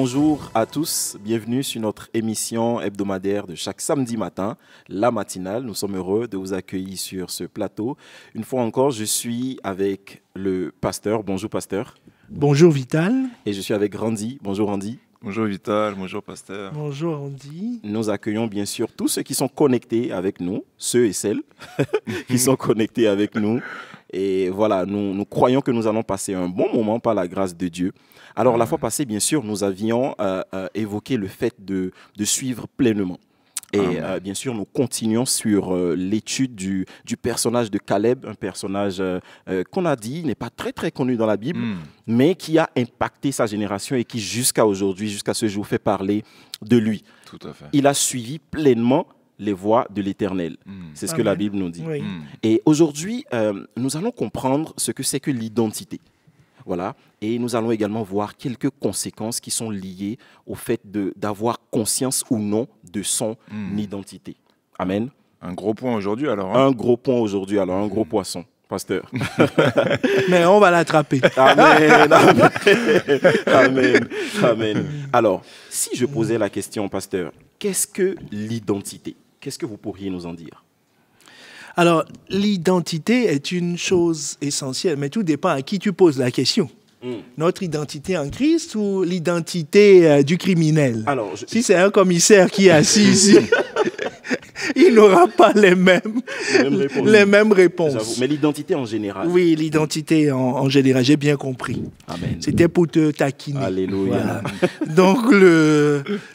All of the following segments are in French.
Bonjour à tous, bienvenue sur notre émission hebdomadaire de chaque samedi matin, la matinale. Nous sommes heureux de vous accueillir sur ce plateau. Une fois encore, je suis avec le pasteur. Bonjour pasteur. Bonjour Vital. Et je suis avec Randy. Bonjour Randy. Bonjour Vital, bonjour pasteur. Bonjour Randy. Nous accueillons bien sûr tous ceux qui sont connectés avec nous, ceux et celles qui sont connectés avec nous. Et voilà, nous croyons que nous allons passer un bon moment par la grâce de Dieu. Alors la fois passée, bien sûr, nous avions évoqué le fait de suivre pleinement. Et bien sûr, nous continuons sur l'étude du personnage de Caleb, un personnage qu'on a dit n'est pas très très connu dans la Bible, mais qui a impacté sa génération et qui jusqu'à aujourd'hui, jusqu'à ce jour, fait parler de lui. Tout à fait. Il a suivi pleinement les voies de l'Éternel. C'est ce que la Bible nous dit. Oui. Et aujourd'hui, nous allons comprendre ce que c'est que l'identité. Voilà. Et nous allons également voir quelques conséquences qui sont liées au fait d'avoir conscience ou non de son identité. Amen. Un gros point aujourd'hui alors. Hein? Un gros point aujourd'hui alors, un gros poisson, pasteur. Mais on va l'attraper. Amen, amen, amen, amen. Alors, si je posais la question, pasteur, qu'est-ce que l'identité? Qu'est-ce que vous pourriez nous en dire? Alors, l'identité est une chose essentielle, mais tout dépend à qui tu poses la question. Notre identité en Christ ou l'identité du criminel? Alors, si c'est un commissaire qui est assis ici, il n'aura pas les mêmes réponses. Mais l'identité en général. Oui, l'identité en général, j'ai bien compris. Amen. C'était pour te taquiner. Alléluia. Voilà. Donc,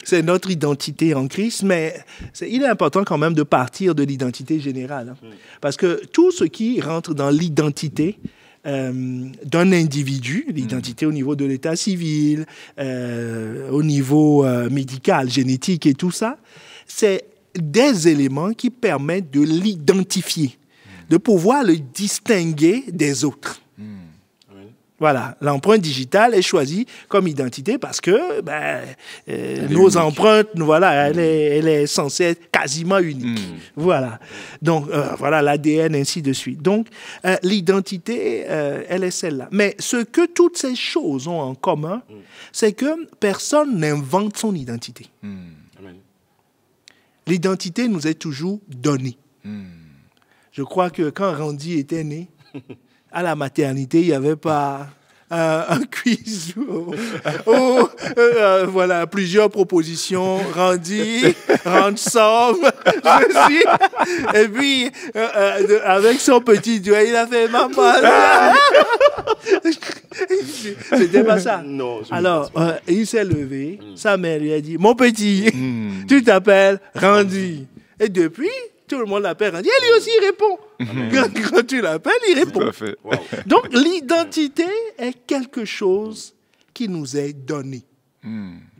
c'est notre identité en Christ, mais il est important quand même de partir de l'identité générale. Hein. Parce que tout ce qui rentre dans l'identité d'un individu, l'identité au niveau de l'état civil, au niveau médical, génétique et tout ça, c'est des éléments qui permettent de l'identifier, de pouvoir le distinguer des autres. Voilà, l'empreinte digitale est choisie comme identité parce que nos empreintes, voilà, elle est censée être quasiment unique. Voilà, donc voilà l'ADN, ainsi de suite. Donc l'identité, elle est celle-là. Mais ce que toutes ces choses ont en commun, c'est que personne n'invente son identité. L'identité nous est toujours donnée. Je crois que quand Randy était né, à la maternité, il n'y avait pas un quiz voilà, plusieurs propositions, Randy, Ransom, et puis avec son petit doigt, il a fait maman. C'était pas ça. Non, alors, il s'est levé, sa mère lui a dit, mon petit, tu t'appelles Randy. Et depuis, tout le monde l'appelle Randy. Et lui aussi, il répond. Quand tu l'appelles, il répond. Tout à fait. Wow. Donc, l'identité est quelque chose qui nous est donné.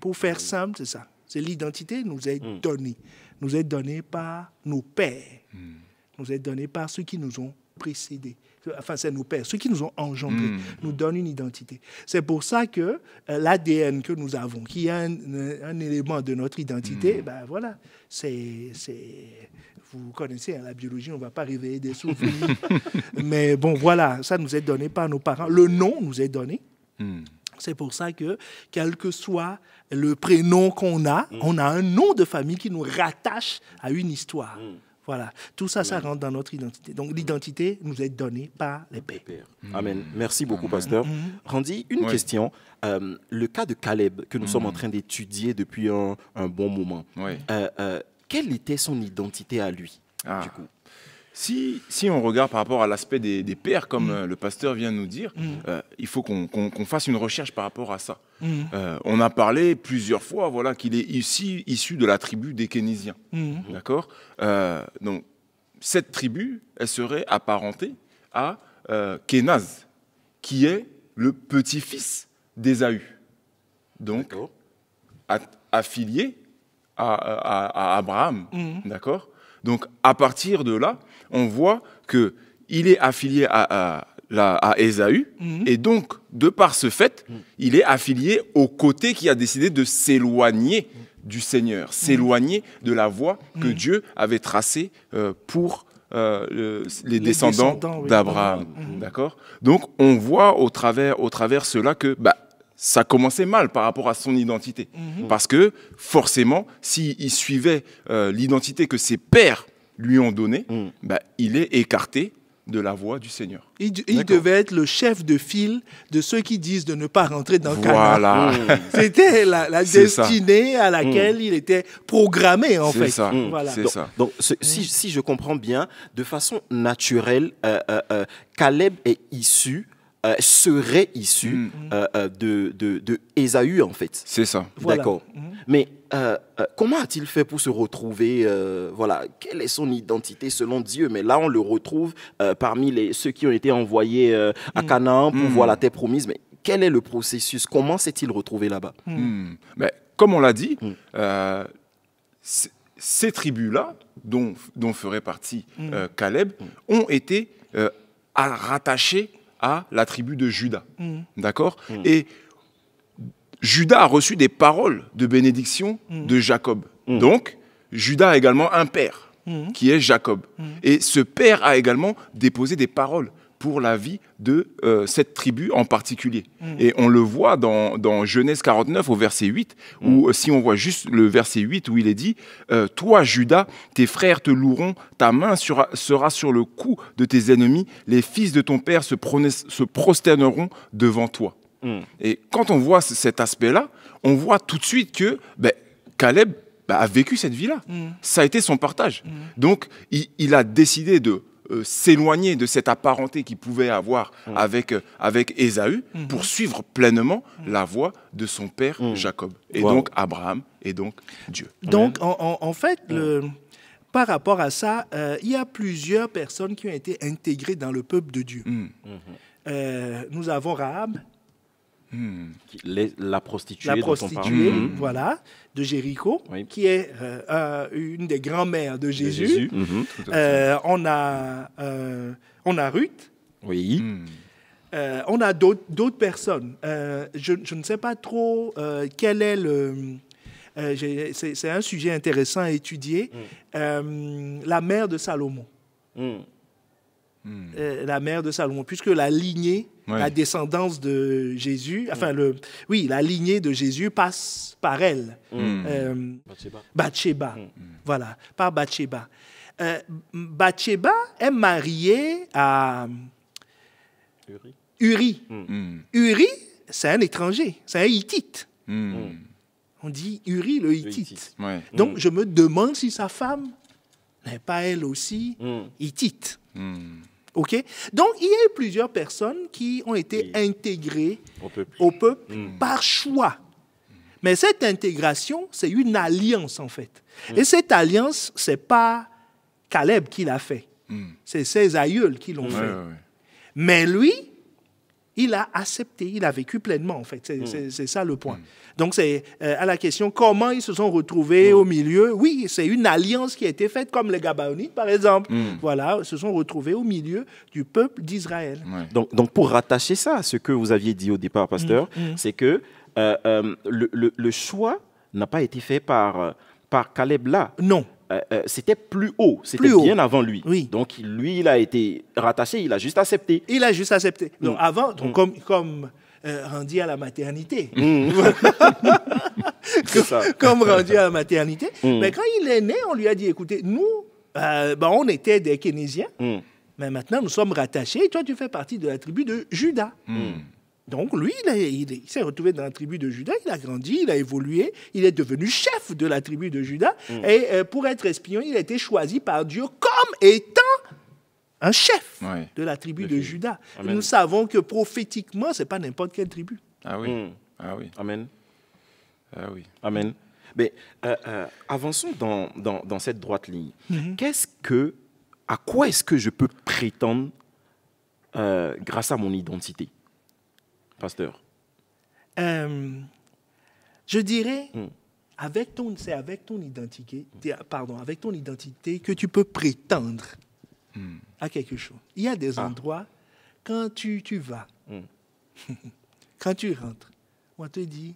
Pour faire simple, c'est ça. C'est l'identité nous est donnée. Nous est donnée par nos pères. Nous est donnée par ceux qui nous ont précédés. Enfin, c'est nos pères, ceux qui nous ont engendrés, nous donnent une identité. C'est pour ça que l'ADN que nous avons, qui est un élément de notre identité, ben voilà, vous connaissez la biologie, on ne va pas réveiller des souvenirs. Mais bon, voilà, ça nous est donné par nos parents. Le nom nous est donné. C'est pour ça que, quel que soit le prénom qu'on a, on a un nom de famille qui nous rattache à une histoire. Voilà, tout ça, ça rentre dans notre identité. Donc, l'identité nous est donnée par les pères. Amen. Merci beaucoup, pasteur. Randy, une question. Le cas de Caleb, que nous sommes en train d'étudier depuis un bon moment, quelle était son identité à lui, du coup? Si on regarde par rapport à l'aspect des pères, comme le pasteur vient de nous dire, il faut qu'on fasse une recherche par rapport à ça. On a parlé plusieurs fois voilà, qu'il est issu de la tribu des Kénésiens. D'accord. Donc, cette tribu, elle serait apparentée à Kénaz, qui est le petit-fils d'Ésaü. Donc, affilié à Abraham. D'accord. Donc, à partir de là, on voit qu'il est affilié à Ésaü, et donc, de par ce fait, il est affilié au côté qui a décidé de s'éloigner du Seigneur, s'éloigner de la voie que Dieu avait tracée pour les descendants d'Abraham. D'accord. Donc, on voit au travers cela que ça commençait mal par rapport à son identité. Parce que, forcément, s'il suivait l'identité que ses pères lui ont donnée, bah, il est écarté de la voie du Seigneur. Il D'accord. devait être le chef de file de ceux qui disent de ne pas rentrer dans Canaan. Voilà. C'était la C'est ça. destinée à laquelle il était programmé, en C'est fait. ça. Voilà. C'est ça. Donc, si je comprends bien, de façon naturelle, Caleb est issu, serait issu de Ésaü, en fait. C'est ça. Voilà. D'accord. Mais comment a-t-il fait pour se retrouver voilà, quelle est son identité selon Dieu? Mais là, on le retrouve parmi ceux qui ont été envoyés à Canaan pour voir la terre promise. Mais quel est le processus? Comment s'est-il retrouvé là-bas? Mais, comme on l'a dit, ces tribus-là, dont ferait partie Caleb, ont été rattachées à la tribu de Juda. D'accord? Et Juda a reçu des paroles de bénédiction de Jacob. Donc, Juda a également un père, qui est Jacob. Et ce père a également déposé des paroles pour la vie de cette tribu en particulier. Et on le voit dans Genèse 49 au verset 8, où si on voit juste le verset 8, où il est dit « Toi, Juda, tes frères te loueront, ta main sera sur le cou de tes ennemis, les fils de ton père se prosterneront devant toi. » Et quand on voit cet aspect-là, on voit tout de suite que Caleb a vécu cette vie-là. Ça a été son partage. Donc, il a décidé de s'éloigner de cette apparenté qu'il pouvait avoir avec Ésaü pour suivre pleinement la voie de son père Jacob. Et donc Abraham et donc Dieu. Donc, en fait, par rapport à ça, il y a plusieurs personnes qui ont été intégrées dans le peuple de Dieu. Nous avons Rahab, La prostituée. la dont on prostituée, parle. voilà, de Jéricho, Oui. qui est une des grands-mères de Jésus. Tout à fait. On a Ruth. Oui. On a d'autres personnes. Je ne sais pas trop quel est le... c'est un sujet intéressant à étudier. La mère de Salomon. La mère de Salomon, puisque la lignée, la descendance de Jésus, enfin, la lignée de Jésus passe par elle. Bathsheba. Voilà, par Bathsheba. Bathsheba est mariée à Uri. Uri, c'est un étranger, c'est un Hittite. On dit Uri le Hittite. Ouais. Donc, je me demande si sa femme n'est pas elle aussi Hittite. OK? Donc, il y a eu plusieurs personnes qui ont été intégrées au peuple par choix. Mais cette intégration, c'est une alliance, en fait. Et cette alliance, ce n'est pas Caleb qui l'a fait. C'est ses aïeuls qui l'ont fait. Mais lui, il a accepté, il a vécu pleinement, en fait. C'est ça le point. Donc, c'est à la question comment ils se sont retrouvés au milieu. Oui, c'est une alliance qui a été faite, comme les Gabaonites, par exemple. Voilà, se sont retrouvés au milieu du peuple d'Israël. Donc, pour rattacher ça à ce que vous aviez dit au départ, pasteur, c'est que le choix n'a pas été fait par Caleb là. Non. C'était plus haut, c'était bien avant lui. Oui. Donc, lui, il a été rattaché, il a juste accepté. Il a juste accepté. Donc, avant, donc, comme rendu à la maternité. Comme rendu à la maternité. Mais quand il est né, on lui a dit, écoutez, nous, on était des Keynésiens, mais maintenant, nous sommes rattachés. Toi, tu fais partie de la tribu de Juda. Donc, lui, il s'est retrouvé dans la tribu de Juda, il a grandi, il a évolué, il est devenu chef de la tribu de Juda. Et pour être espion, il a été choisi par Dieu comme étant un chef de la tribu de Juda. Nous savons que prophétiquement, ce n'est pas n'importe quelle tribu. Ah oui. Ah oui. Amen. Ah oui. Amen. Mais avançons dans cette droite ligne. À quoi est-ce que je peux prétendre grâce à mon identité, pasteur? Je dirais, c'est avec ton identité, avec ton identité que tu peux prétendre à quelque chose. Il y a des endroits, quand tu vas, quand tu rentres, on te dit,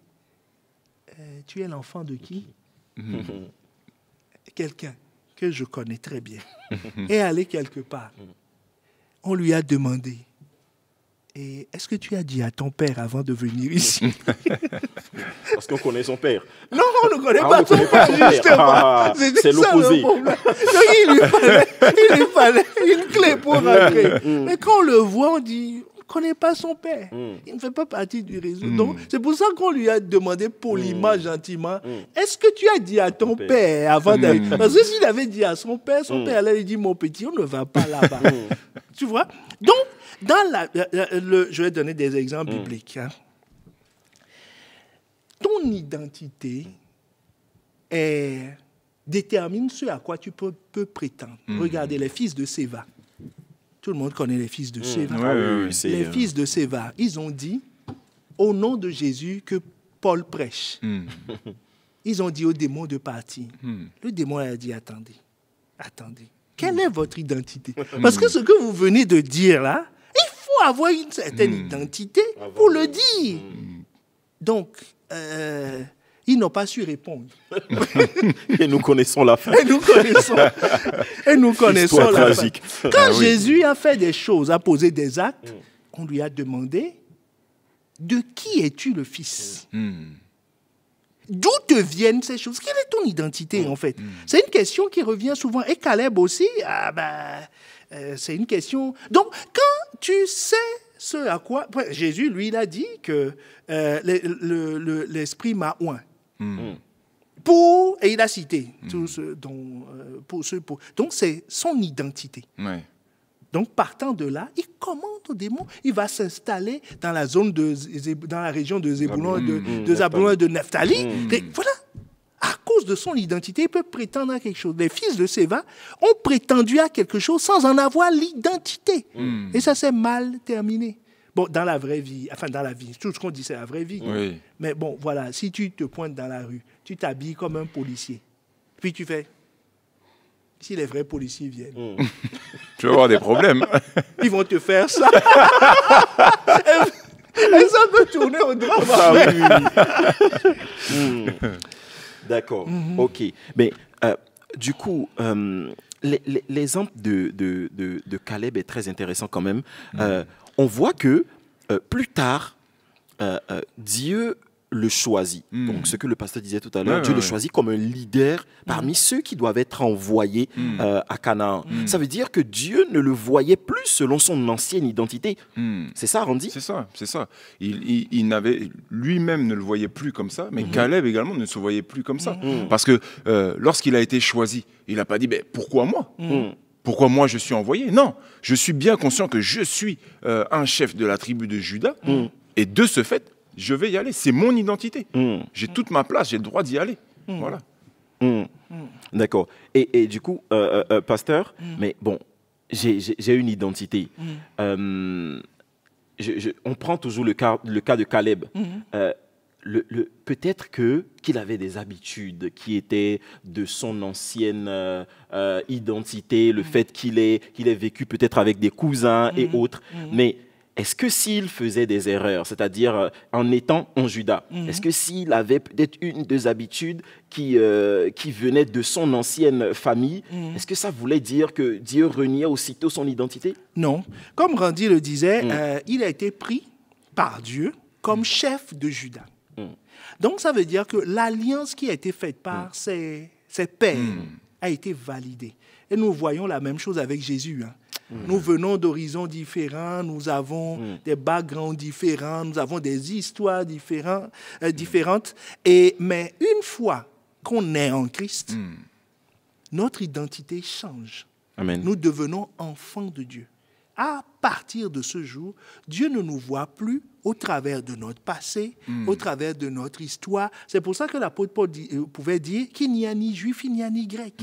tu es l'enfant de qui? Quelqu'un que je connais très bien est allé quelque part. On lui a demandé, et est-ce que tu as dit à ton père avant de venir ici? Parce qu'on connaît son père. Non, on ne connaît Ah, pas on ne son connaît pas père, son père. justement. Ah, C'était c'est ça, l'opposé. le problème. Donc, il lui fallait une clé pour rentrer. Mais quand on le voit, on dit, on ne connaît pas son père. Il ne fait pas partie du réseau. Donc, c'est pour ça qu'on lui a demandé poliment, gentiment, est-ce que tu as dit à ton père avant d'aller? Parce que s'il avait dit à son père allait lui dire, mon petit, on ne va pas là-bas. Tu vois? Donc, dans je vais donner des exemples bibliques. Hein. Ton identité détermine ce à quoi tu peux prétendre. Regardez les fils de Séva. Tout le monde connaît les fils de Séva. Les fils de Séva, ils ont dit, au nom de Jésus, que Paul prêche. Ils ont dit au démon de partir. Le démon a dit, attendez. Quelle est votre identité? Parce que ce que vous venez de dire là, il faut avoir une certaine identité pour le dire. Donc, ils n'ont pas su répondre. Et nous connaissons la fin. Et nous connaissons la tragique. fin. Quand Jésus a fait des choses, a posé des actes, on lui a demandé, de qui es-tu le fils? D'où te viennent ces choses? Quelle est ton identité, en fait? C'est une question qui revient souvent. Et Caleb aussi, c'est une question. Donc, quand tu sais ce à quoi... Jésus, lui, il a dit que l'Esprit m'a oint. Et il a cité tout ce dont... Donc, c'est son identité. Ouais. Donc, partant de là, il commande au démon. Il va s'installer dans la zone dans la région de Zébulon, de Zabulon et de Nephtali. Et voilà. À cause de son identité, il peut prétendre à quelque chose. Les fils de Séva ont prétendu à quelque chose sans en avoir l'identité. Et ça s'est mal terminé. Bon, dans la vraie vie, dans la vie, tout ce qu'on dit, c'est la vraie vie. Oui. Mais bon, voilà, si tu te pointes dans la rue, tu t'habilles comme un policier. Puis tu fais... Si les vrais policiers viennent, tu vas avoir des problèmes. Ils vont te faire ça. et ça peut tourner au drame. D'accord. OK. Mais du coup, l'exemple de Caleb est très intéressant quand même. On voit que plus tard, Dieu le choisit. Donc, ce que le pasteur disait tout à l'heure, Dieu le choisit comme un leader parmi ceux qui doivent être envoyés à Canaan. Ça veut dire que Dieu ne le voyait plus selon son ancienne identité. C'est ça, Randy? C'est ça. Il n'avait, lui-même ne le voyait plus comme ça, mais Caleb également ne se voyait plus comme ça. Parce que lorsqu'il a été choisi, il n'a pas dit pourquoi moi Pourquoi moi je suis envoyé? Non, je suis bien conscient que je suis un chef de la tribu de Juda, et de ce fait, je vais y aller. C'est mon identité. J'ai toute ma place, j'ai le droit d'y aller. Voilà. D'accord. Et du coup, pasteur, mais bon, j'ai une identité. On prend toujours le cas de Caleb. Peut-être qu'il avait des habitudes qui étaient de son ancienne identité, le fait qu'il ait vécu peut-être avec des cousins et autres. Mais est-ce que s'il faisait des erreurs, c'est-à-dire en étant en Juda, est-ce que s'il avait peut-être une des habitudes qui venait de son ancienne famille, est-ce que ça voulait dire que Dieu reniait aussitôt son identité? Non. Comme Randy le disait, il a été pris par Dieu comme chef de Juda. Donc, ça veut dire que l'alliance qui a été faite par ses pères a été validée. Et nous voyons la même chose avec Jésus. Nous venons d'horizons différents, nous avons des backgrounds différents, nous avons des histoires différentes. Mais une fois qu'on est en Christ, notre identité change. Amen. Nous devenons enfants de Dieu. À partir de ce jour, Dieu ne nous voit plus au travers de notre passé, au travers de notre histoire. C'est pour ça que l'apôtre Paul pouvait dire qu'il n'y a ni juif, il n'y a ni grec.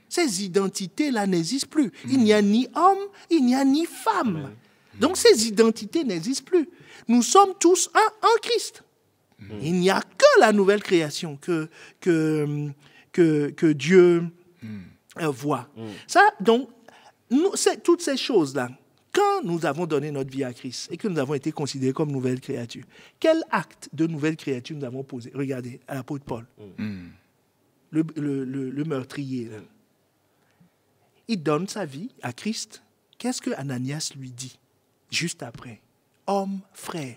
Ces identités-là n'existent plus. Il n'y a ni homme, il n'y a ni femme. Amen. Donc ces identités n'existent plus. Nous sommes tous un en Christ. Il n'y a que la nouvelle création que Dieu voit. Ça, donc, toutes ces choses-là, quand nous avons donné notre vie à Christ et que nous avons été considérés comme nouvelles créatures, quel acte de nouvelle créature nous avons posé? Regardez, à l'apôtre Paul, le meurtrier, là. Il donne sa vie à Christ. Qu'est-ce que Ananias lui dit juste après? homme frère.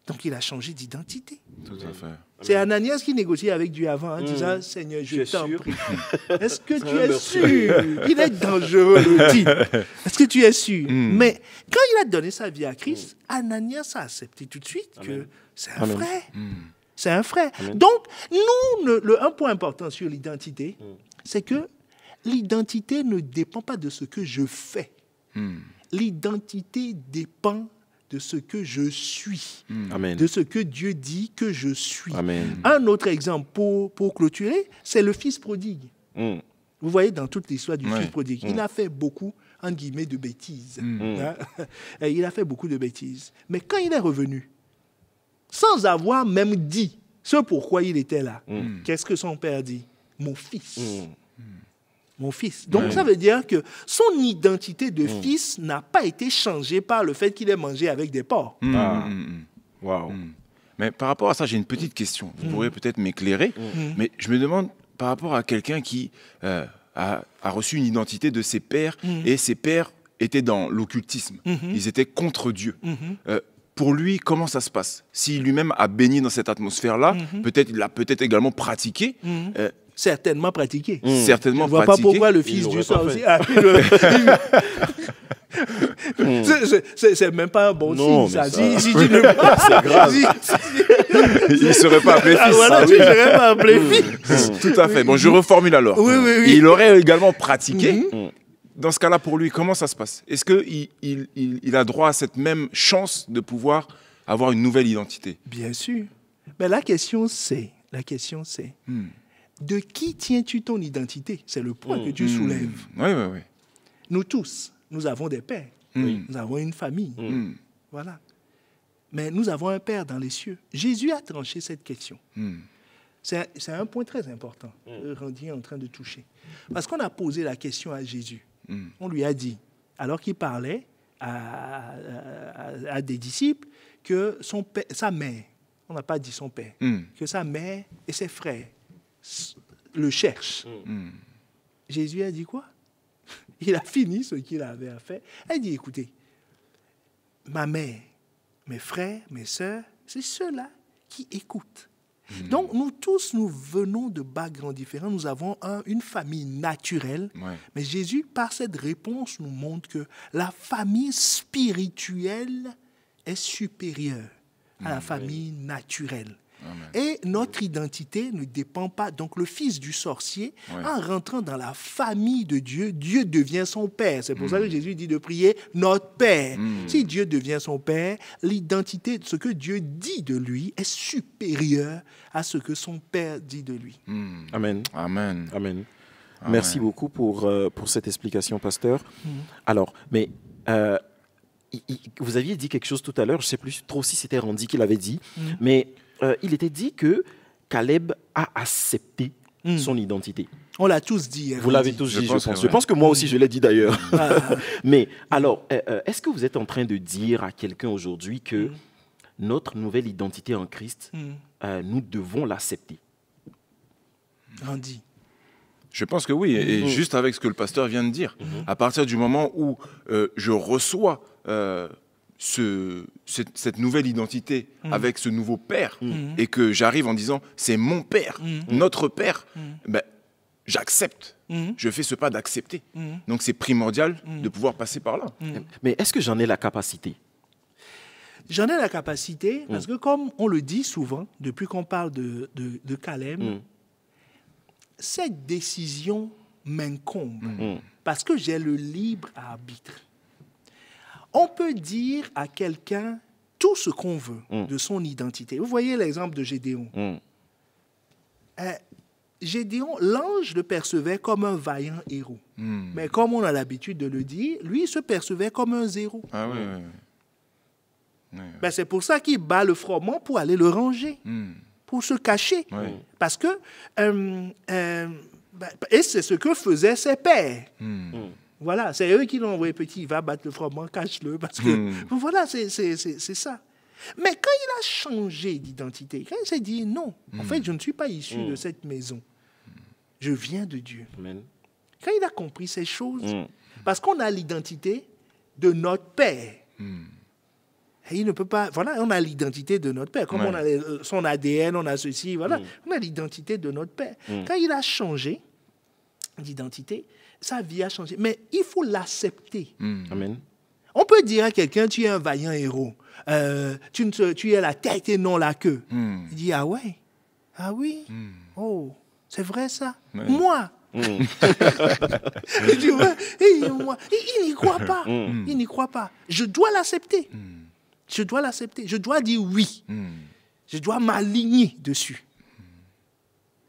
Donc, il a changé d'identité. Tout à fait. C'est Ananias qui négociait avec Dieu avant, en disant, Seigneur, je t'en prie. Est-ce que tu es sûr? Il est dangereux, le dit. Est-ce que tu es sûr? Mais quand il a donné sa vie à Christ, Ananias a accepté tout de suite que c'est un frère. C'est un frère. Donc, nous, un point important sur l'identité, c'est que l'identité ne dépend pas de ce que je fais. L'identité dépend de ce que je suis, de ce que Dieu dit que je suis. Amen. Un autre exemple pour clôturer, c'est le fils prodigue. Vous voyez dans toute l'histoire du fils prodigue, il a fait beaucoup, entre guillemets, de bêtises. Hein? Il a fait beaucoup de bêtises. Mais quand il est revenu, sans avoir même dit ce pourquoi il était là, qu'est-ce que son père dit? Mon fils. Mon fils. Donc, ça veut dire que son identité de fils n'a pas été changée par le fait qu'il ait mangé avec des porcs. Wow. Mais par rapport à ça, j'ai une petite question. Vous pourrez peut-être m'éclairer. Mais je me demande, par rapport à quelqu'un qui a reçu une identité de ses pères, et ses pères étaient dans l'occultisme. Ils étaient contre Dieu. Pour lui, comment ça se passe? S'il lui-même a baigné dans cette atmosphère-là, peut-être il l'a peut-être également pratiqué. Certainement pratiqué. Certainement Je ne vois pas pratiqué. pourquoi le fils du sorcier... C'est même pas un bon Non, signe, ça. mais ça- Si tu ne... C'est grave. Il ne serait pas appelé fils. Voilà, tu ne serais pas appelé fils. Tout à fait. Bon, je reformule alors. Oui. Il aurait également pratiqué. Dans ce cas-là, pour lui, comment ça se passe? Est-ce qu'il a droit à cette même chance de pouvoir avoir une nouvelle identité? Bien sûr. Mais la question, c'est... De qui tiens-tu ton identité? C'est le point que Dieu soulève. Oui. Nous tous, nous avons des pères. Nous avons une famille. Voilà. Mais nous avons un Père dans les cieux. Jésus a tranché cette question. C'est un point très important que Randy est en train de toucher. Parce qu'on a posé la question à Jésus. On lui a dit, alors qu'il parlait à des disciples, que sa mère, on n'a pas dit son père, que sa mère et ses frères le cherchent. Jésus a dit quoi? Il a fini ce qu'il avait à faire. Il a dit, écoutez, ma mère, mes frères, mes sœurs, c'est ceux-là qui écoutent. Donc, nous tous, nous venons de backgrounds différents. Nous avons une famille naturelle. Mais Jésus, par cette réponse, nous montre que la famille spirituelle est supérieure à la famille naturelle. Amen. Et notre identité ne dépend pas. Donc, le fils du sorcier, en rentrant dans la famille de Dieu, Dieu devient son Père. C'est pour ça que Jésus dit de prier notre Père. Si Dieu devient son Père, l'identité, ce que Dieu dit de lui, est supérieure à ce que son Père dit de lui. Amen. Amen. Amen. Merci beaucoup pour cette explication, pasteur. Alors, mais... vous aviez dit quelque chose tout à l'heure, je ne sais plus trop si c'était Randy qui l'avait dit, mais il était dit que Caleb a accepté son identité. On l'a tous dit. Vous l'avez tous dit, je pense. Je pense que moi aussi, je l'ai dit d'ailleurs. Mais alors, est-ce que vous êtes en train de dire à quelqu'un aujourd'hui que notre nouvelle identité en Christ, nous devons l'accepter? Randy. Je pense que oui, et juste avec ce que le pasteur vient de dire, à partir du moment où je reçois cette nouvelle identité avec ce nouveau Père, et que j'arrive en disant c'est mon Père, notre Père, ben, j'accepte, je fais ce pas d'accepter. Donc c'est primordial de pouvoir passer par là. Mais est-ce que j'en ai la capacité? J'en ai la capacité, parce que comme on le dit souvent, depuis qu'on parle de Caleb, cette décision m'incombe parce que j'ai le libre arbitre. On peut dire à quelqu'un tout ce qu'on veut de son identité. Vous voyez l'exemple de Gédéon. Gédéon, l'ange le percevait comme un vaillant héros. Mais comme on a l'habitude de le dire, lui il se percevait comme un zéro. Ah oui. Ben, c'est pour ça qu'il bat le froment pour aller le ranger. Pour se cacher. Parce que... et c'est ce que faisaient ses pères. Voilà, c'est eux qui l'ont envoyé petit, va battre le froment, cache-le. Parce que... Voilà, c'est ça. Mais quand il a changé d'identité, quand il s'est dit, non, en fait, je ne suis pas issu de cette maison. Je viens de Dieu. Amen. Quand il a compris ces choses, parce qu'on a l'identité de notre Père. Et il ne peut pas... Voilà, on a l'identité de notre père. Comme on a son ADN, on a ceci, voilà. On a l'identité de notre père. Quand il a changé d'identité, sa vie a changé. Mais il faut l'accepter. Amen. On peut dire à quelqu'un, tu es un vaillant héros. Tu es la tête et non la queue. Il dit, ah ouais? Ah oui? Oh, c'est vrai ça? Moi? Il dit, ouais, moi. Il n'y croit pas. Il n'y croit pas. Je dois l'accepter. Je dois l'accepter. Je dois dire oui. Je dois m'aligner dessus.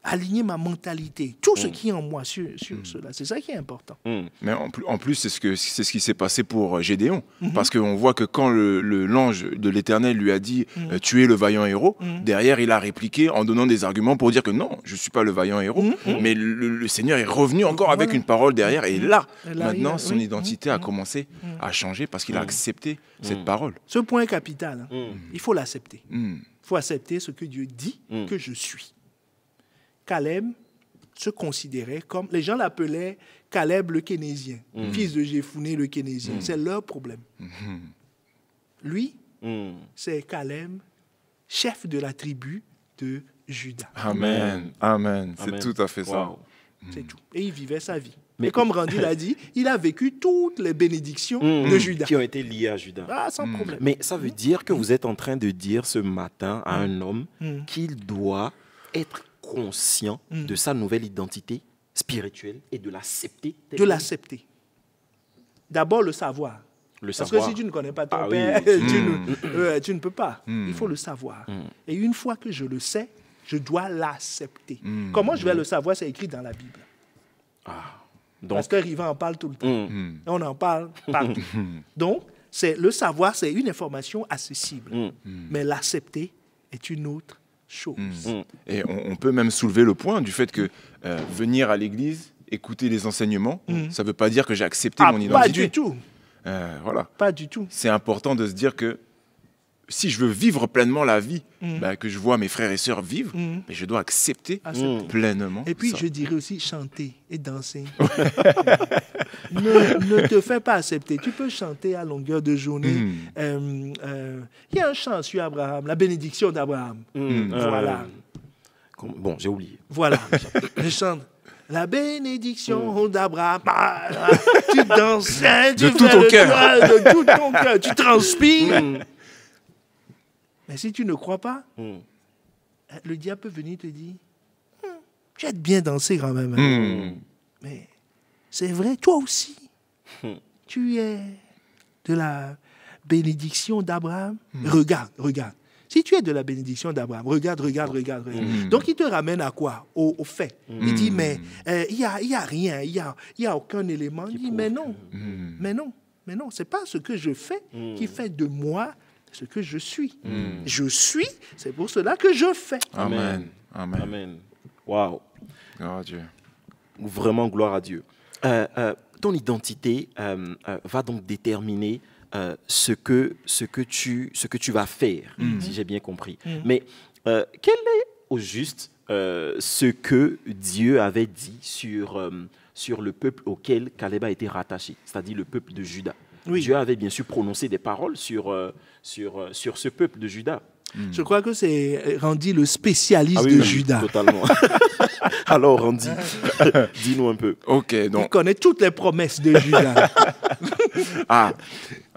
Aligner ma mentalité. Tout ce qui est en moi sur cela. C'est ça qui est important. Mais en plus, c'est ce qui s'est passé pour Gédéon. Parce qu'on voit que quand l'ange de l'Éternel lui a dit tu es le vaillant héros, derrière, il a répliqué en donnant des arguments pour dire que non, je ne suis pas le vaillant héros. Mais le Seigneur est revenu encore avec une parole derrière. Et là, maintenant, son identité a commencé à changer parce qu'il a accepté cette parole. Ce point est capital. Il faut l'accepter. Il faut accepter ce que Dieu dit que je suis. Caleb se considérait comme... Les gens l'appelaient Caleb le Kénésien, fils de Jéphuné le Kénésien. C'est leur problème. Lui, c'est Caleb, chef de la tribu de Juda. Amen. Amen. C'est tout à fait ça. C'est tout. Et il vivait sa vie. Mais comme Randy l'a dit, il a vécu toutes les bénédictions de Juda. Qui ont été liées à Juda. Ah, sans problème. Mais ça veut dire que vous êtes en train de dire ce matin à un homme qu'il doit être conscient de sa nouvelle identité spirituelle et de l'accepter. De l'accepter. D'abord, le savoir. Parce que si tu ne connais pas ton père, tu ne peux pas. Il faut le savoir. Et une fois que je le sais, je dois l'accepter. Comment je vais le savoir? C'est écrit dans la Bible. Parce que Riva en parle tout le temps. On en parle partout. Donc, le savoir, c'est une information accessible. Mais l'accepter est une autre chose. Et on peut même soulever le point du fait que venir à l'église, écouter les enseignements, ça ne veut pas dire que j'ai accepté mon identité. Pas du tout. Voilà. Pas du tout. C'est important de se dire que si je veux vivre pleinement la vie que je vois mes frères et sœurs vivre, je dois accepter pleinement. Et puis, je dirais aussi chanter et danser. ne te fais pas accepter. Tu peux chanter à longueur de journée. Il y a un chant sur Abraham, la bénédiction d'Abraham. Voilà. Bon, j'ai oublié. Voilà. Je chante. La bénédiction d'Abraham. Tu danses. De tout ton cœur. De tout ton cœur. Tu transpires. Mais si tu ne crois pas, le diable peut venir te dire, tu as bien dansé quand même. Mais c'est vrai, toi aussi, tu es de la bénédiction d'Abraham. Regarde. Si tu es de la bénédiction d'Abraham, regarde. Donc, il te ramène à quoi? Au fait. Il dit, mais il y a rien, il y a aucun élément. Il dit, mais non, c'est pas ce que je fais qui fait de moi ce que je suis. Je suis, c'est pour cela que je fais. Amen. Waouh. Gloire à Dieu. Vraiment, gloire à Dieu. Ton identité va donc déterminer ce que tu vas faire, si j'ai bien compris. Mais quel est au juste ce que Dieu avait dit sur le peuple auquel Caleb a été rattaché, c'est-à-dire le peuple de Juda? Oui. Dieu avait bien sûr prononcé des paroles sur ce peuple de Juda. Je crois que c'est Randy le spécialiste de Juda. Totalement. Alors Randy, dis-nous un peu. Ok, donc... Il connaît toutes les promesses de Juda.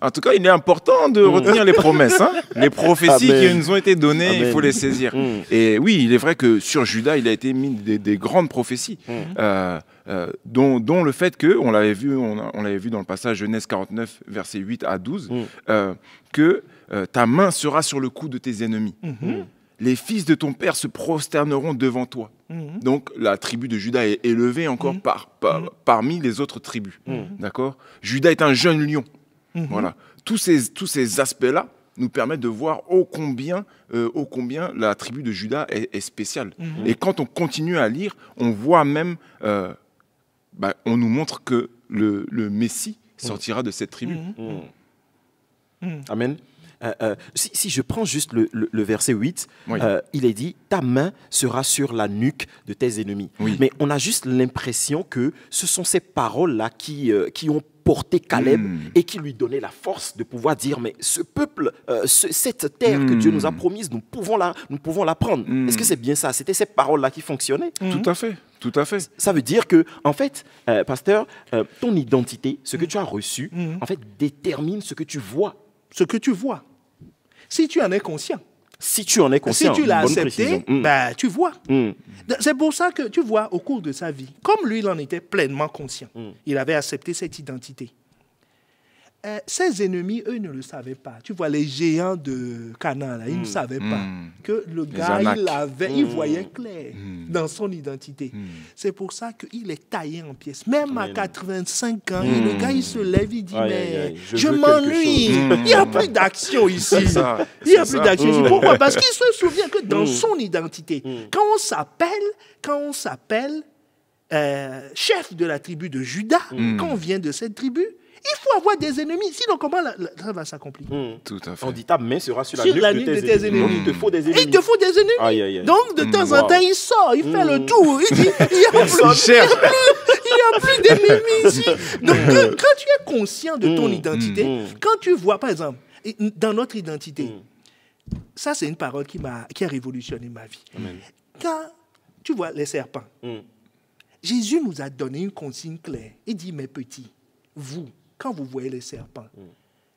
En tout cas, il est important de retenir les promesses. Les prophéties qui nous ont été données, il faut les saisir. Et oui, il est vrai que sur Juda, il a été mis des grandes prophéties, dont le fait que, on l'avait vu dans le passage Genèse 49, versets 8 à 12, que ta main sera sur le cou de tes ennemis. Les fils de ton père se prosterneront devant toi. Donc, la tribu de Juda est élevée encore parmi les autres tribus. D'accord ? Juda est un jeune lion. Voilà. Tous ces aspects-là nous permettent de voir ô combien la tribu de Juda est spéciale. Et quand on continue à lire, on voit même, on nous montre que le Messie sortira de cette tribu. Amen. Si je prends juste le verset 8, il est dit « Ta main sera sur la nuque de tes ennemis ». Mais on a juste l'impression que ce sont ces paroles-là qui ont portait Caleb et qui lui donnait la force de pouvoir dire, mais ce peuple, cette terre que Dieu nous a promise, nous pouvons la prendre. Est-ce que c'est bien ça? C'était ces paroles-là qui fonctionnaient? Tout à fait, tout à fait. Ça veut dire que, en fait, pasteur, ton identité, ce que tu as reçu, en fait, détermine ce que tu vois. Ce que tu vois. Si tu en es conscient. Si tu en es conscient. Si tu l'as bonne accepté, précision. ben, tu vois. C'est pour ça que tu vois, au cours de sa vie, comme lui, il en était pleinement conscient. Il avait accepté cette identité. Ses ennemis, eux, ne le savaient pas. Tu vois, les géants de Canaan, là, ils ne savaient pas que le gars, il voyait clair dans son identité. C'est pour ça qu'il est taillé en pièces. Même à 85 ans, le gars, il se lève, il dit, mais je m'ennuie. Il n'y a plus d'action ici. Il n'y a plus d'action ici. Pourquoi? Parce qu'il se souvient que dans son identité, quand on s'appelle chef de la tribu de Juda, quand on vient de cette tribu, il faut avoir des ennemis. Sinon, comment ça va s'accomplir? Tout à fait. On dit ta main sera sur la nuque de tes ennemis. Donc, il te faut des ennemis. Il te faut des ennemis. Aïe, aïe, aïe. Donc, de temps en temps, il sort, il fait le tour. Il dit, il n'y a plus d'ennemis ici. Donc, quand tu es conscient de ton identité, quand tu vois, par exemple, dans notre identité, ça, c'est une parole qui a révolutionné ma vie. Amen. Quand tu vois les serpents, Jésus nous a donné une consigne claire. Il dit, mes petits, vous, quand vous voyez les serpents,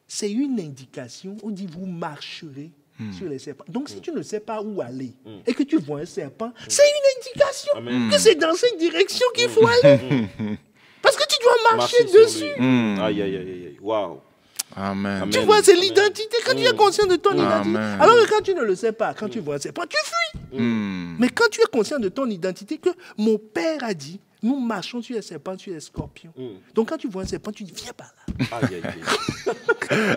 c'est une indication, on dit vous marcherez sur les serpents. Donc si tu ne sais pas où aller et que tu vois un serpent, c'est une indication que c'est dans cette direction qu'il faut aller. Parce que tu dois marcher dessus. Aïe, aïe, aïe, aïe. Waouh. Amen. Tu vois, c'est l'identité. Quand tu es conscient de ton identité. Alors que quand tu ne le sais pas, quand tu vois un serpent, tu fuis. Mais quand tu es conscient de ton identité, que mon père a dit, nous marchons sur les serpents, sur les scorpions. Donc quand tu vois un serpent, tu dis, viens par là. Aïe, aïe,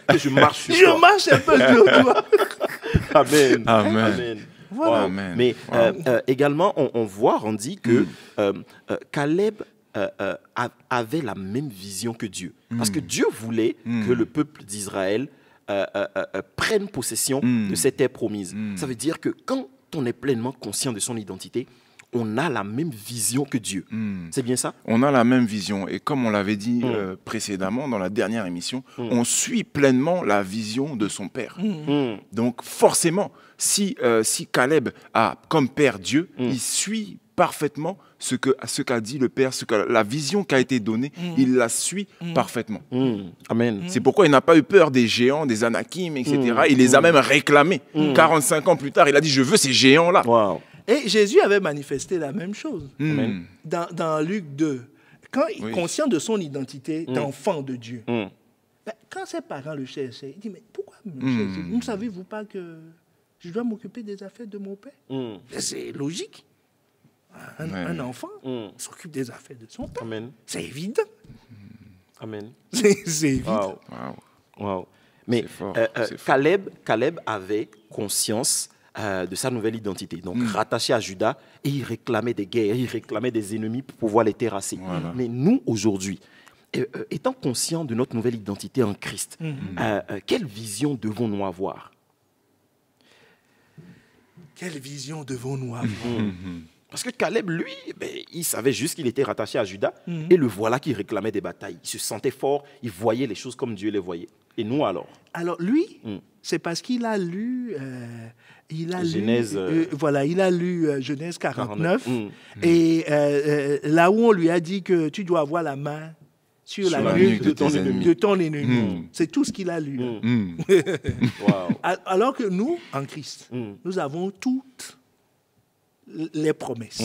aïe. Je marche sur toi. Je marche un peu sur toi. Amen. Amen. Amen. Voilà. Wow. Amen. Mais également, on voit, on dit que Caleb avait la même vision que Dieu. Parce que Dieu voulait que le peuple d'Israël prenne possession de cette terre promise. Ça veut dire que quand on est pleinement conscient de son identité, on a la même vision que Dieu. C'est bien ça? On a la même vision. Et comme on l'avait dit précédemment dans la dernière émission, on suit pleinement la vision de son père. Donc forcément, si Caleb a comme père Dieu, il suit parfaitement ce qu'a dit le père, la vision qui a été donnée, il la suit parfaitement. Amen. C'est pourquoi il n'a pas eu peur des géants, des Anakim, etc. Il les a même réclamés. 45 ans plus tard, il a dit, je veux ces géants-là. Wow. Et Jésus avait manifesté la même chose dans Luc 2. Quand il est conscient de son identité d'enfant de Dieu, ben, quand ses parents le cherchaient, il dit, mais pourquoi me cherchez? Ne savez-vous pas que je dois m'occuper des affaires de mon père? C'est logique. Un enfant s'occupe des affaires de son père. Amen. C'est évident. Amen. C'est évident. Wow. Mais fort, Caleb avait conscience de sa nouvelle identité, donc rattaché à Juda, et il réclamait des guerres, il réclamait des ennemis pour pouvoir les terrasser. Voilà. Mais nous, aujourd'hui, étant conscients de notre nouvelle identité en Christ, quelle vision devons-nous avoir? Quelle vision devons-nous avoir? Parce que Caleb, lui, il savait juste qu'il était rattaché à Juda, et le voilà qui réclamait des batailles. Il se sentait fort, il voyait les choses comme Dieu les voyait. Et nous alors? Alors lui, c'est parce qu'il a lu... Genèse, il a lu Genèse 49. Et là où on lui a dit que tu dois avoir la main sur la nuque de ton ennemi. C'est tout ce qu'il a lu. Wow. Alors que nous, en Christ, nous avons toutes les promesses.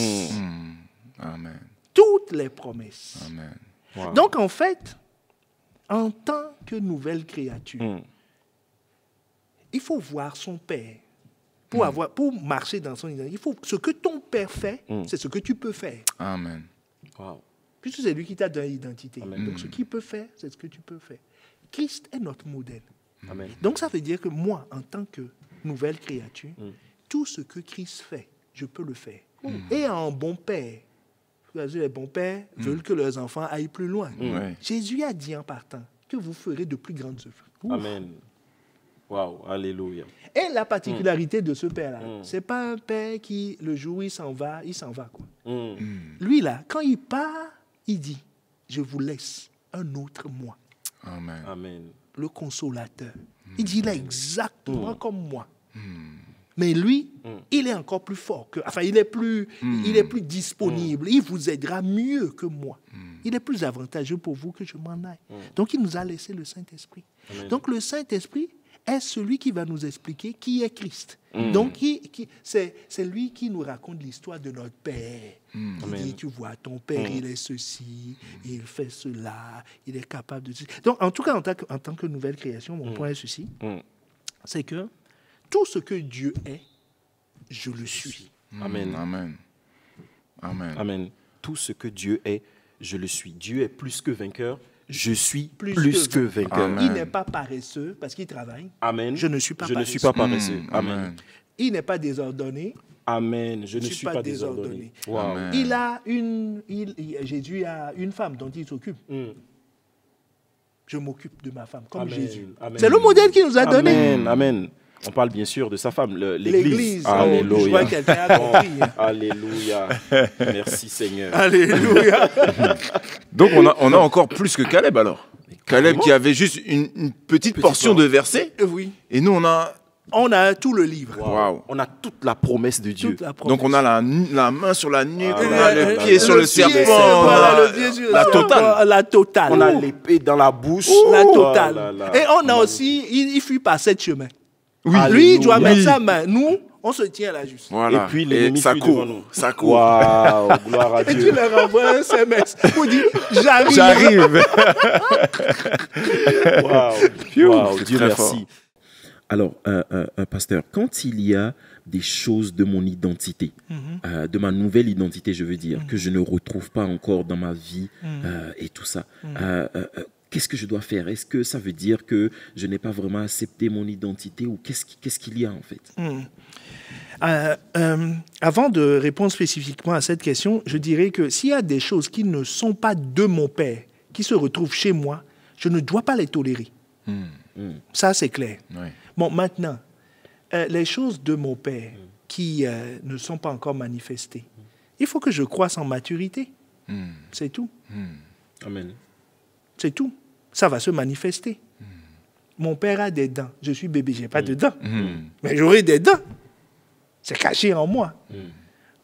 Amen. Toutes les promesses. Amen. Wow. Donc, en fait, en tant que nouvelle créature, il faut voir son Père. Pour marcher dans son identité, ce que ton Père fait, c'est ce que tu peux faire. Amen. Wow. Puisque c'est lui qui t'a donné l'identité. Amen. Donc, ce qu'il peut faire, c'est ce que tu peux faire. Christ est notre modèle. Amen. Donc, ça veut dire que moi, en tant que nouvelle créature, tout ce que Christ fait, je peux le faire. Et un bon père, les bons pères veulent que leurs enfants aillent plus loin. Jésus a dit en partant que vous ferez de plus grandes œuvres. Amen. Waouh, alléluia. Et la particularité de ce père-là, c'est pas un père qui, le jour où il s'en va, quoi. Lui, là, quand il part, il dit, je vous laisse. un autre moi, Amen. Amen. le consolateur. Il dit, il est exactement comme moi. Mais lui, il est encore plus fort que... Enfin, il est plus disponible. Il vous aidera mieux que moi. Il est plus avantageux pour vous que je m'en aille. Donc, il nous a laissé le Saint-Esprit. Donc, le Saint-Esprit est celui qui va nous expliquer qui est Christ. Donc, c'est lui qui nous raconte l'histoire de notre Père. Il dit, tu vois, ton Père, il est ceci, il fait cela, il est capable de... Donc, en tout cas, en tant que nouvelle création, mon point est ceci, c'est que tout ce que Dieu est, je le suis. Amen. Amen. Amen. Amen. Tout ce que Dieu est, je le suis. Dieu est plus que vainqueur. Je suis plus que vainqueur. Amen. Il n'est pas paresseux parce qu'il travaille. Amen. Je ne suis pas Je ne paresseux. suis pas paresseux. Amen. Il n'est pas désordonné. Amen. Je ne suis pas désordonné. Wow. Amen. Jésus a une femme dont il s'occupe. Je m'occupe de ma femme, comme Amen. Jésus. Amen. C'est le modèle qu'il nous a donné. Amen. Amen. On parle bien sûr de sa femme, l'Église. Je vois Alléluia. que quelqu'un a compris. Alléluia. Merci Seigneur. Alléluia. Donc on a encore plus que Caleb alors. Caleb qui avait juste une petite portion de verset. Oui. Et nous on a tout le livre. Waouh. On a toute la promesse de Dieu. Toute la promesse. Donc on a la main sur la nuque, on Ah, a le pied sur le pied, serpent, voilà, le pied sur la totale. La totale. On a l'épée dans la bouche. La Oh totale. là là. Et on a aussi, il fuit par 7 chemins. Oui. Lui, il doit Alléluia. mettre sa main. Nous, on se tient à la juste. Voilà. Et puis l'ennemi ça fuit court, devant nous. ça court. Waouh, gloire à Et tu Dieu. leur envoies un SMS pour dire j'arrive. J'arrive. Waouh, Dieu Très merci. fort. Alors, pasteur, quand il y a des choses de mon identité, de ma nouvelle identité, je veux dire, que je ne retrouve pas encore dans ma vie et tout ça, qu'est-ce que je dois faire? Est-ce que ça veut dire que je n'ai pas vraiment accepté mon identité ou qu'est-ce qu'il y a en fait? Avant de répondre spécifiquement à cette question, je dirais que s'il y a des choses qui ne sont pas de mon père, qui se retrouvent chez moi, je ne dois pas les tolérer. Ça, c'est clair. Oui. Bon, maintenant, les choses de mon père qui ne sont pas encore manifestées, il faut que je croisse en maturité. C'est tout. Amen. C'est tout. Ça va se manifester. Mon père a des dents. Je suis bébé, je n'ai pas de dents. Mais j'aurai des dents. C'est caché en moi.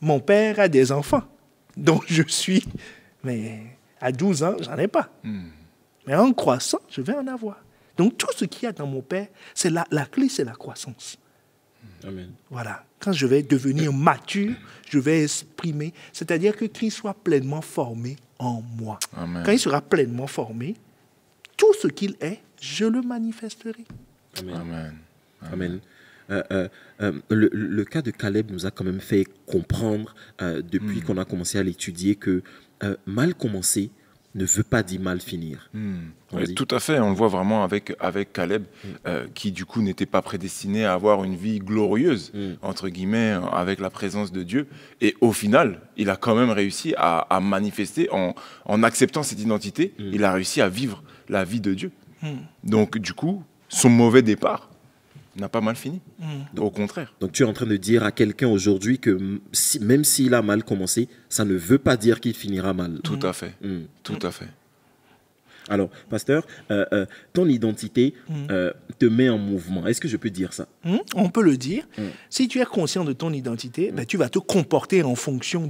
Mon père a des enfants. Donc je suis... Mais à 12 ans, j'en ai pas. Mais en croissant, je vais en avoir. Donc tout ce qu'il y a dans mon père, c'est la clé, c'est la croissance. Amen. Voilà. Quand je vais devenir mature, je vais exprimer. C'est-à-dire que Christ soit pleinement formé en moi. Amen. Quand il sera pleinement formé, tout ce qu'il est, je le manifesterai. Amen. Amen. Amen. Le cas de Caleb nous a quand même fait comprendre, depuis qu'on a commencé à l'étudier, que mal commencer ne veut pas dire mal finir. Oui, tout à fait, on le voit vraiment avec Caleb, qui du coup n'était pas prédestiné à avoir une vie glorieuse, entre guillemets, avec la présence de Dieu. Et au final, il a quand même réussi à manifester, en acceptant cette identité, il a réussi à vivre la vie de Dieu. Donc du coup, son mauvais départ n'a pas mal fini, au contraire. Donc tu es en train de dire à quelqu'un aujourd'hui que même s'il a mal commencé, ça ne veut pas dire qu'il finira mal. Tout à fait, tout à fait. Alors, pasteur, ton identité te met en mouvement. Est-ce que je peux dire ça? On peut le dire. Si tu es conscient de ton identité, ben, tu vas te comporter en fonction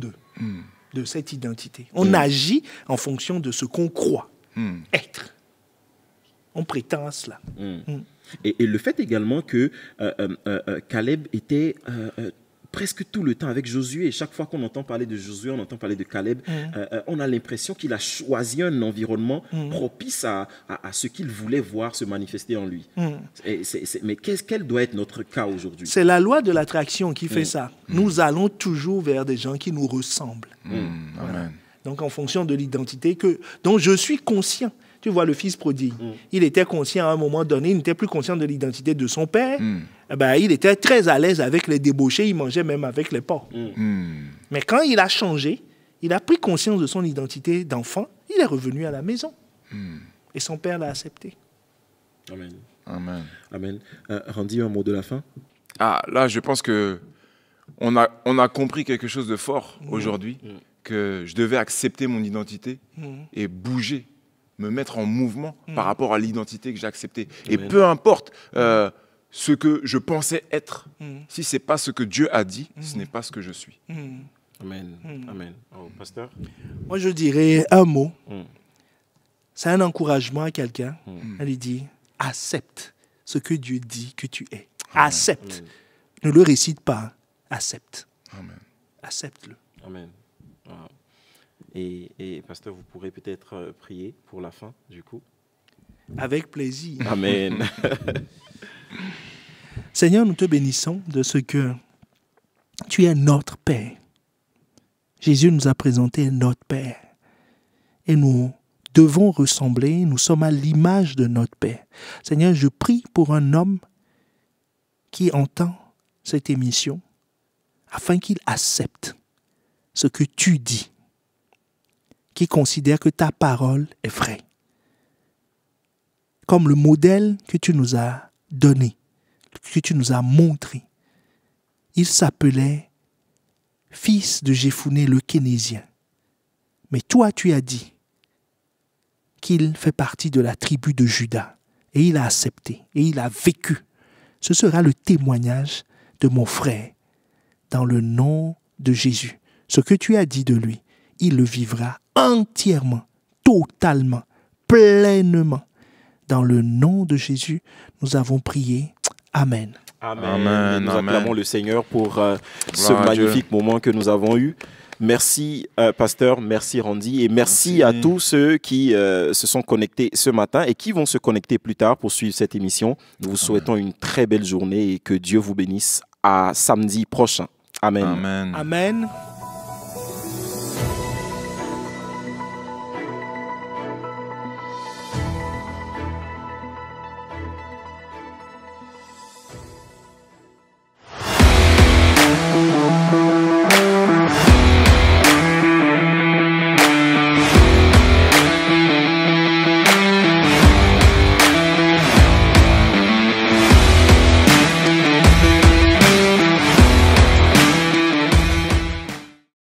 de cette identité. On agit en fonction de ce qu'on croit être. On prétend à cela. Et le fait également que Caleb était presque tout le temps avec Josué. Et chaque fois qu'on entend parler de Josué, on entend parler de Caleb, on a l'impression qu'il a choisi un environnement propice à ce qu'il voulait voir se manifester en lui. Mais quel doit être notre cas aujourd'hui? C'est la loi de l'attraction qui fait ça. Nous allons toujours vers des gens qui nous ressemblent. Voilà. Amen. Donc, en fonction de l'identité dont je suis conscient. Tu vois, le fils prodigue, il était conscient à un moment donné, il n'était plus conscient de l'identité de son père. Eh ben, il était très à l'aise avec les débauchés, il mangeait même avec les porcs. Mais quand il a changé, il a pris conscience de son identité d'enfant, il est revenu à la maison. Et son père l'a accepté. Amen. Amen. Amen. Randy, un mot de la fin? Ah, là, je pense que on a compris quelque chose de fort aujourd'hui, que je devais accepter mon identité et bouger me mettre en mouvement par rapport à l'identité que j'ai acceptée. Et Amen. peu importe ce que je pensais être, si ce n'est pas ce que Dieu a dit, ce n'est pas ce que je suis. Amen. Amen. Oh, pasteur? Moi, je dirais un mot. Mm. C'est un encouragement à quelqu'un. Elle lui dit, accepte ce que Dieu dit que tu es. Accepte. Ne le récite pas. Accepte. Amen. Accepte-le. Amen. Wow. Et pasteur, vous pourrez peut-être prier pour la fin, du coup. Avec plaisir. Amen. Seigneur, nous te bénissons de ce que tu es notre Père. Jésus nous a présenté notre Père. Et nous devons ressembler, nous sommes à l'image de notre Père. Seigneur, je prie pour un homme qui entend cette émission afin qu'il accepte ce que tu dis, qui considère que ta parole est vraie. Comme le modèle que tu nous as donné, que tu nous as montré. Il s'appelait fils de Jéphuné le Kénésien. Mais toi, tu as dit qu'il fait partie de la tribu de Juda. Et il a accepté, et il a vécu. Ce sera le témoignage de mon frère. Dans le nom de Jésus. Ce que tu as dit de lui, il le vivra entièrement, totalement, pleinement. Dans le nom de Jésus, nous avons prié. Amen. Amen. Amen. Nous Amen. acclamons le Seigneur pour ce Gloire à Dieu. magnifique moment que nous avons eu. Merci, pasteur. Merci, Randy. Et merci à tous ceux qui se sont connectés ce matin et qui vont se connecter plus tard pour suivre cette émission. Nous vous souhaitons une très belle journée et que Dieu vous bénisse à samedi prochain. Amen. Amen. Amen.